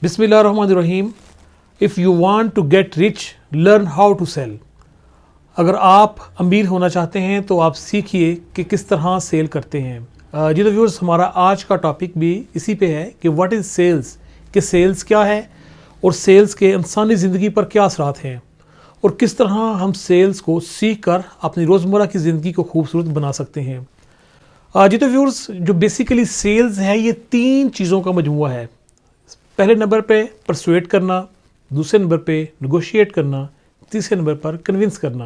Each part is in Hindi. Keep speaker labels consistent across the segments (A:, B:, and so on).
A: बिस्मिल्लाहिर्रहमानिर्रहीम। If you want to get rich learn how to sell. अगर आप अमीर होना चाहते हैं तो आप सीखिए कि किस तरह सेल करते हैं। जी तो व्यूअर्स, हमारा आज का टॉपिक भी इसी पे है कि व्हाट इज़ सेल्स, कि सेल्स क्या है और सेल्स के इंसानी ज़िंदगी पर क्या असरात हैं और किस तरह हम सेल्स को सीख कर अपनी रोज़मर्रा की ज़िंदगी को खूबसूरत बना सकते हैं। जी तो व्यूअर्स, जो बेसिकली सेल्स है ये 3 चीज़ों का मजमुआ है। पहले नंबर पे परसुएट करना, दूसरे नंबर पे नेगोशिएट करना, तीसरे नंबर पर कन्विंस करना।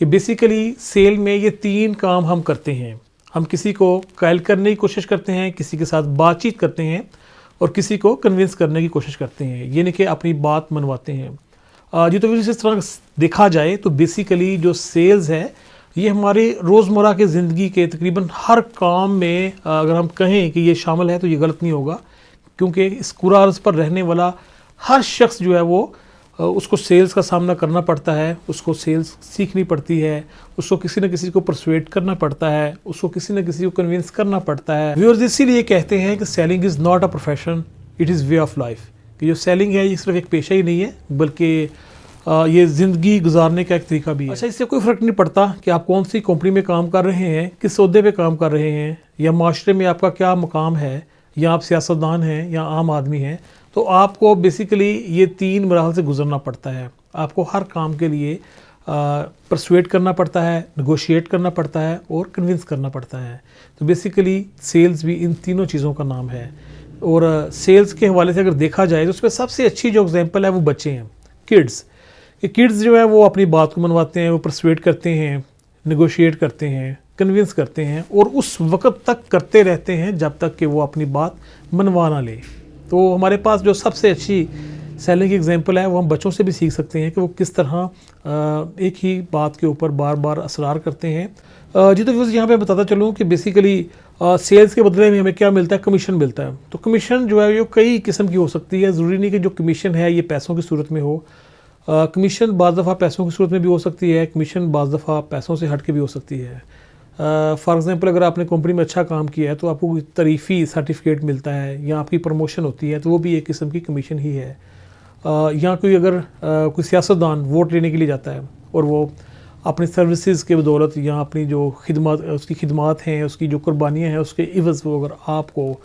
A: ये बेसिकली सेल में ये 3 काम हम करते हैं। हम किसी को कायल करने की कोशिश करते हैं, किसी के साथ बातचीत करते हैं और किसी को कन्विंस करने की कोशिश करते हैं, यानी कि अपनी बात मनवाते हैं। जी तो इस तरह देखा जाए तो बेसिकली जो सेल्स है ये हमारे रोज़मर्रा के ज़िंदगी के तकरीबन हर काम में अगर हम कहें कि ये शामिल है तो ये गलत नहीं होगा, क्योंकि इस कुरान अर्ज़ पर रहने वाला हर शख्स जो है वो उसको सेल्स का सामना करना पड़ता है, उसको सेल्स सीखनी पड़ती है, उसको किसी न किसी को परसुएट करना पड़ता है, उसको किसी न किसी को कन्विंस करना पड़ता है। व्यूअर्स, इसीलिए कहते हैं कि selling is not a profession, it is way of life. कि जो सेलिंग है ये सिर्फ एक पेशा ही नहीं है, बल्कि ये ज़िंदगी गुजारने का एक तरीका भी है। अच्छा, इससे कोई फ़र्क नहीं पड़ता कि आप कौन सी कंपनी में काम कर रहे हैं, किस ओहदे पे काम कर रहे हैं, या माशरे में आपका क्या मकाम है, या आप सियासतदान हैं या आम आदमी हैं, तो आपको बेसिकली ये 3 मराहल से गुजरना पड़ता है। आपको हर काम के लिए परसुएट करना पड़ता है, नेगोशिएट करना पड़ता है और कन्विंस करना पड़ता है। तो बेसिकली सेल्स भी इन तीनों चीज़ों का नाम है। और सेल्स के हवाले से अगर देखा जाए तो उसमें सबसे अच्छी जो एग्जांपल है वो बच्चे हैं, किड्स। ये किड्स जो है वो अपनी बात को मनवाते हैं, वो परसुएट करते हैं, नेगोशिएट करते हैं, कन्विंस करते हैं और उस वक़्त तक करते रहते हैं जब तक कि वो अपनी बात मनवा ना ले। तो हमारे पास जो सबसे अच्छी सेलिंग की एग्जांपल है वो हम बच्चों से भी सीख सकते हैं कि वो किस तरह एक ही बात के ऊपर बार बार असरार करते हैं। जी तो यहाँ पे बताता चलूँ कि बेसिकली सेल्स के बदले में हमें क्या मिलता है, कमीशन मिलता है। तो कमीशन जो है ये कई किस्म की हो सकती है, ज़रूरी नहीं कि जो कमीशन है ये पैसों की सूरत में हो। कमीशन बाज़ दफ़ा पैसों की सूरत में भी हो सकती है, कमीशन बाज़ दफ़ा पैसों से हट के भी हो सकती है। फॉर एग्ज़ाम्पल, अगर आपने कंपनी में अच्छा काम किया है तो आपको कोई तरीफ़ी सर्टिफिकेट मिलता है या आपकी प्रमोशन होती है, तो वो भी एक किस्म की कमीशन ही है। या कोई अगर कोई सियासतदान वोट लेने के लिए जाता है और वो अपनी सर्विसेज के बदौलत या अपनी जो खिदमत उसकी खिदमत हैं, उसकी जो कुर्बानियाँ हैं, उसके इवज़ वो अगर आपको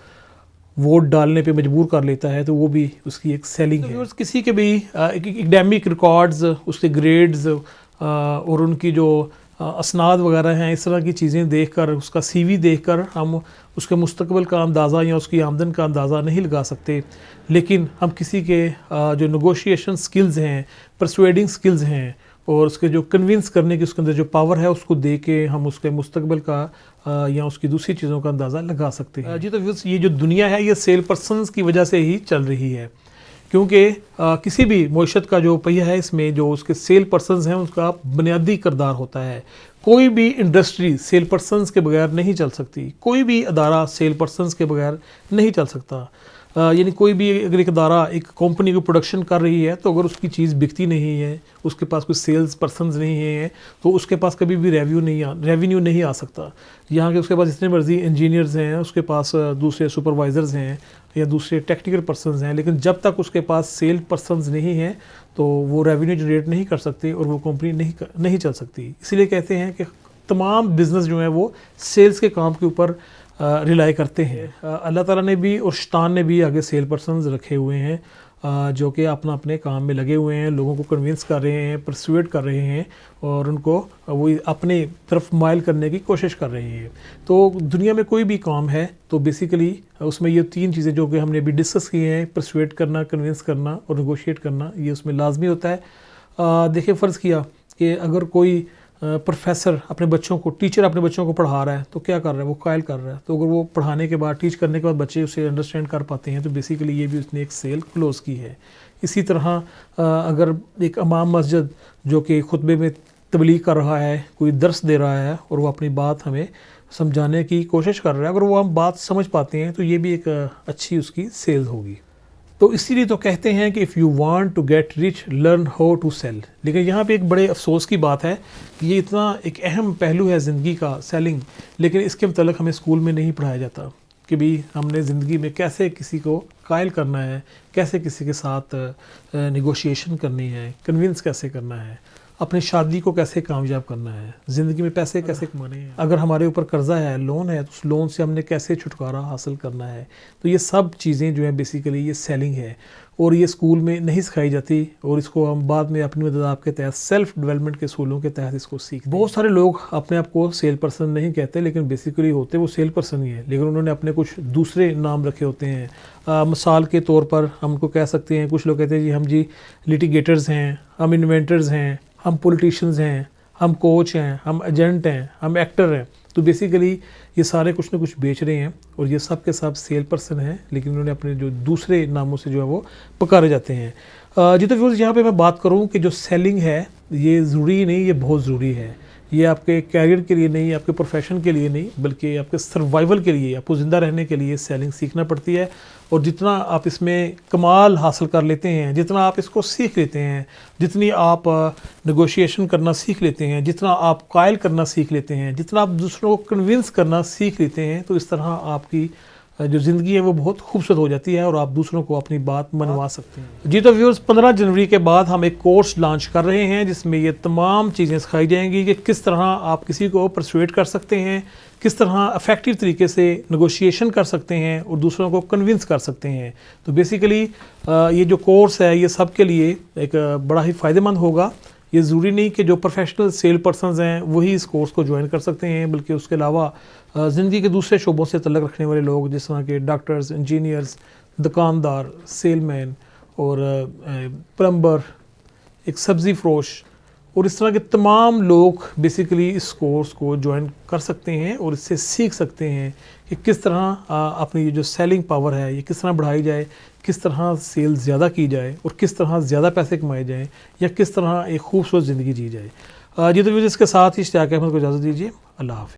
A: वोट डालने पे मजबूर कर लेता है तो वो भी उसकी एक सेलिंग है। तो किसी के भी एकेडमिक रिकॉर्ड्स, उसके ग्रेड्स और उनकी जो असनाद वगैरह हैं, इस तरह की चीज़ें देखकर, उसका सीवी देखकर हम उसके मुस्तकबिल का अंदाज़ा या उसकी आमदन का अंदाज़ा नहीं लगा सकते। लेकिन हम किसी के जो नेगोशिएशन स्किल्स हैं, परसुएडिंग स्किल्स हैं और उसके जो कन्विंस करने की उसके अंदर जो पावर है उसको दे के हम उसके मुस्तकबिल का या उसकी दूसरी चीज़ों का अंदाज़ा लगा सकते हैं। जी तो ये जो दुनिया है ये सेल पर्सनस की वजह से ही चल रही है, क्योंकि किसी भी मईशत का जो पहिया है इसमें जो उसके सेल पर्सनस हैं उसका बुनियादी किरदार होता है। कोई भी इंडस्ट्री सेल पर्सनस के बगैर नहीं चल सकती, कोई भी अदारा सेल पर्सनस के बगैर नहीं चल सकता। यानी कोई भी अगर एक अदारा एक कंपनी को प्रोडक्शन कर रही है तो अगर उसकी चीज़ बिकती नहीं है, उसके पास कोई सेल्स पर्सनस नहीं है, तो उसके पास कभी भी रेवेन्यू नहीं आ सकता। यहाँ के उसके पास जितने मर्जी इंजीनियर्स हैं, उसके पास दूसरे सुपरवाइज़र्स हैं या दूसरे टेक्निकल पर्सनस हैं, लेकिन जब तक उसके पास सेल पर्सनस नहीं हैं तो वो रेवेन्यू जनरेट नहीं कर सकते और वो कंपनी नहीं चल सकती। इसीलिए कहते हैं कि तमाम बिज़नेस जो है वो सेल्स के काम के ऊपर रिलाई करते हैं। अल्लाह ताला ने भी और शैतान ने भी आगे सेल पर्सनस रखे हुए हैं जो कि अपने काम में लगे हुए हैं, लोगों को कन्विंस कर रहे हैं, परसुएट कर रहे हैं और उनको वो अपने तरफ माइल करने की कोशिश कर रहे हैं। तो दुनिया में कोई भी काम है तो बेसिकली उसमें ये 3 चीज़ें जो कि हमने अभी डिस्कस की हैं, परसुएट करना, कन्विंस करना और नेगोशिएट करना, ये उसमें लाजमी होता है। देखिए, फ़र्ज़ किया कि अगर कोई प्रोफेसर अपने बच्चों को, टीचर अपने बच्चों को पढ़ा रहा है तो क्या कर रहा है, वो कायल कर रहा है। तो अगर वो पढ़ाने के बाद, टीच करने के बाद बच्चे उसे अंडरस्टैंड कर पाते हैं तो बेसिकली ये भी उसने एक सेल क्लोज़ की है। इसी तरह अगर एक इमाम मस्जिद जो कि खुतबे में तबलीग कर रहा है, कोई दर्स दे रहा है और वो अपनी बात हमें समझाने की कोशिश कर रहा है, अगर वो हम बात समझ पाते हैं तो ये भी एक अच्छी उसकी सेल होगी। तो इसीलिए तो कहते हैं कि if you want to get rich learn how to sell. लेकिन यहाँ पे एक बड़े अफसोस की बात है कि ये इतना एक अहम पहलू है ज़िंदगी का, सेलिंग, लेकिन इसके मतलब हमें स्कूल में नहीं पढ़ाया जाता कि भी हमने ज़िंदगी में कैसे किसी को कायल करना है, कैसे किसी के साथ नेगोशिएशन करनी है, कन्विंस कैसे करना है, अपनी शादी को कैसे कामयाब करना है, ज़िंदगी में पैसे कैसे कमाने हैं, अगर हमारे ऊपर कर्ज़ा है, लोन है, तो उस लोन से हमने कैसे छुटकारा हासिल करना है। तो ये सब चीज़ें जो हैं बेसिकली ये सेलिंग है और ये स्कूल में नहीं सिखाई जाती और इसको हम बाद में अपनी मदद आपके तहत सेल्फ डेवलपमेंट के स्कूलों के तहत इसको सीखते हैं। बहुत सारे लोग अपने आप को सेल पर्सन नहीं कहते, लेकिन बेसिकली होते वो सेल पर्सन ही है, लेकिन उन्होंने अपने कुछ दूसरे नाम रखे होते हैं। मिसाल के तौर पर हम उनको कह सकते हैं, कुछ लोग कहते हैं जी हम जी लिटिगेटर्स हैं, हम इन्वेंटर्स हैं, हम पॉलिटिशियंस हैं, हम कोच हैं, हम एजेंट हैं, हम एक्टर हैं। तो बेसिकली ये सारे कुछ ना कुछ बेच रहे हैं और ये सब के सब सेल पर्सन हैं, लेकिन उन्होंने अपने जो दूसरे नामों से जो है वो पुकारे जाते हैं। जी तो व्यूअर्स, यहाँ पे मैं बात करूँ कि जो सेलिंग है ये ज़रूरी नहीं, ये बहुत ज़रूरी है। ये आपके कैरियर के लिए नहीं, आपके प्रोफेशन के लिए नहीं, बल्कि आपके सर्वाइवल के लिए, आपको ज़िंदा रहने के लिए सेलिंग सीखना पड़ती है। और जितना आप इसमें कमाल हासिल कर लेते हैं, जितना आप इसको सीख लेते हैं, जितनी आप नेगोशिएशन करना सीख लेते हैं, जितना आप कायल करना सीख लेते हैं, जितना आप दूसरों को कन्विंस करना सीख लेते हैं, तो इस तरह आपकी जो ज़िंदगी है वो बहुत खूबसूरत हो जाती है और आप दूसरों को अपनी बात मनवा सकते हैं। जी तो व्यूअर्स, 15 जनवरी के बाद हम एक कोर्स लॉन्च कर रहे हैं जिसमें ये तमाम चीज़ें सिखाई जाएंगी कि किस तरह आप किसी को परसुएट कर सकते हैं, किस तरह इफ़ेक्टिव तरीके से नेगोशिएशन कर सकते हैं और दूसरों को कन्विंस कर सकते हैं। तो बेसिकली ये जो कोर्स है ये सब के लिए एक बड़ा ही फ़ायदेमंद होगा। ये ज़रूरी नहीं कि जो प्रोफेशनल सेल पर्सनस हैं वही इस कोर्स को ज्वाइन कर सकते हैं, बल्कि उसके अलावा ज़िंदगी के दूसरे शोबों से तल्लुक़ रखने वाले लोग, जिस तरह के डॉक्टर्स, इंजीनियर्स, दुकानदार, सेलमैन और प्लम्बर, एक सब्ज़ी फ़रोश और इस तरह के तमाम लोग बेसिकली इस कोर्स को ज्वाइन कर सकते हैं और इससे सीख सकते हैं कि किस तरह अपनी जो सेलिंग पावर है ये किस तरह बढ़ाई जाए, किस तरह सेल ज़्यादा की जाए और किस तरह ज़्यादा पैसे कमाए जाएँ या किस तरह एक खूबसूरत ज़िंदगी जी जाए। जी तो इसके साथ ही इश्तियाक अहमद को इजाज़त दीजिए। अल्लाह हाफ़िज़।